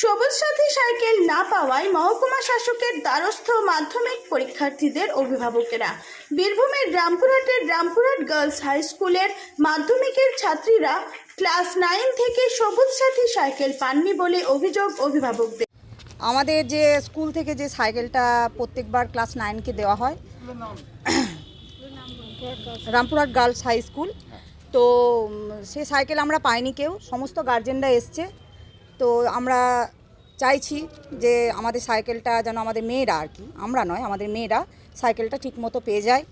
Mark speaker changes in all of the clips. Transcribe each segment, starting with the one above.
Speaker 1: সবুজ সাথী সাইকেল না পাওয়ায় মহকুমা শাসকের দ্বারস্থ মাধ্যমিক পরীক্ষার্থীদের অভিভাবকেরা। বীরভূমের রামপুরহাটের রামপুরহাট গার্লস হাই স্কুলের মাধ্যমিকের ছাত্রীরা ক্লাস 9 থেকে সবুজ সাথী সাইকেল পাননি বলে অভিযোগ অভিভাবকদের।
Speaker 2: আমাদের যে স্কুল থেকে যে সাইকেলটা প্রত্যেকবার ক্লাস 9কে দেওয়া হয়, রামপুরহাট গার্লস হাই স্কুল, তো সে সাইকেল আমরা পাইনি কেউ, সমস্ত গার্জেনরা এসছে। তো আমরা চাইছি যে আমাদের সাইকেলটা যেন আমাদের মেয়েরা, আর কি আমরা নয়, আমাদের মেয়েরা সাইকেলটা ঠিকমতো পেয়ে যায়।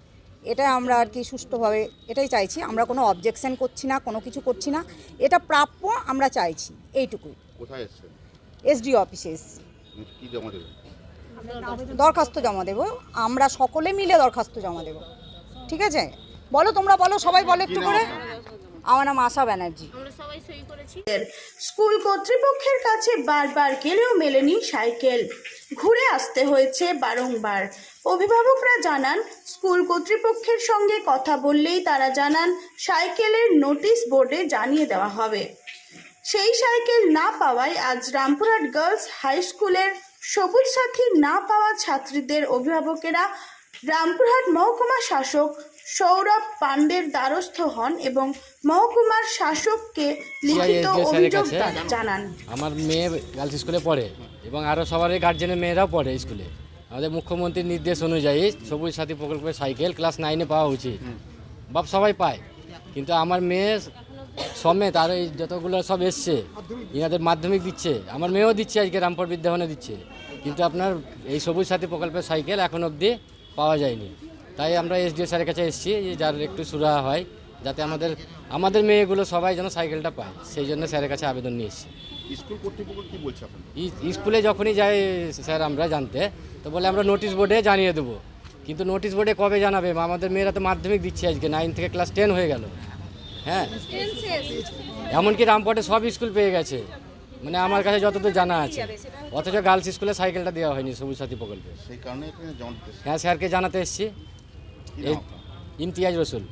Speaker 2: এটা আমরা আর কি সুষ্ঠুভাবে এটাই চাইছি। আমরা কোনো অবজেকশন করছি না, কোনো কিছু করছি না, এটা প্রাপ্য আমরা চাইছি, এইটুকুই।
Speaker 3: কোথায় এসেছেন?
Speaker 2: এসডিও অফিসে এসছি।
Speaker 3: কি জমা দেবেন?
Speaker 2: দরখাস্ত জমা দেব, আমরা সকলে মিলে দরখাস্ত জমা দেব। ঠিক আছে, বলো, তোমরা বলো, সবাই বলো একটু করে। আমার নাম আশা ব্যানার্জি।
Speaker 1: স্কুল কর্তৃপক্ষের কাছে বারবার গেলেও মেলেনি সাইকেল, ঘুরে আসতে হয়েছে বারংবার। অভিভাবকরা জানান, স্কুল কর্তৃপক্ষের সঙ্গে কথা বললেই তারা জানান সাইকেলের নোটিশ বোর্ডে জানিয়ে দেওয়া হবে। সেই সাইকেল না পাওয়ায় আজ রামপুরহাট গার্লস হাই স্কুলের সবুজ সাথী না পাওয়া ছাত্রীদের অভিভাবকেরা রামপুরহাট মহকুমা শাসক সৌরভ পান্ডের দ্বারস্থ হন এবং মহকুমার শাসককে লিখিত অভিযোগ জানান।
Speaker 4: আমার মেয়ে গার্লস স্কুলে পড়ে এবং আরও সবারই গার্জেনের মেয়েরাও পড়ে স্কুলে। আমাদের মুখ্যমন্ত্রীর নির্দেশ অনুযায়ী সবুজ সাথী প্রকল্পের সাইকেল ক্লাস 9-এ পাওয়া উচিত, বাপ সবাই পায়, কিন্তু আমার মেয়ে সমেত আর এই যতগুলো সব এসছে, ইনাদের মাধ্যমিক দিচ্ছে, আমার মেয়েও দিচ্ছে, আজকে রামপুর বিদ্যাভবনে দিচ্ছে, কিন্তু আপনার এই সবুজ সাথী প্রকল্পের সাইকেল এখন অবধি পাওয়া যায়নি। তাই আমরা এসডিও স্যারের কাছে এসেছি, যার একটু সুরাহা হয়, যাতে আমাদের মেয়েগুলো সবাই যেন সাইকেলটা পায়, সেই জন্য স্যারের কাছে আবেদন নিয়ে এসেছি।
Speaker 3: স্কুল কর্তৃপক্ষ কি বলছে এখন?
Speaker 4: স্কুলে যখনই যাই স্যার আমরা জানতে, তো বলে আমরা নোটিশ বোর্ডে জানিয়ে দেবো, কিন্তু নোটিশ বোর্ডে কবে জানাবে? আমাদের মেয়েরা তো মাধ্যমিক দিচ্ছে, আজকে 9 থেকে ক্লাস 10 হয়ে গেল। হ্যাঁ, এমনকি রামপুরহাটে সব স্কুল পেয়ে গেছে, মানে আমার কাছে যতদূর জানা আছে, অথচ গার্লস স্কুলে সাইকেলটা দেওয়া হয়নি সবুজ সাথী প্রকল্পে।
Speaker 3: সেই কারণে এখানে জমা দিতে এসেছেন?
Speaker 4: হ্যাঁ, স্যারকে জানাতে এসেছি।
Speaker 3: কি নাম আপনার?
Speaker 4: ইমতিয়াজ রসুল।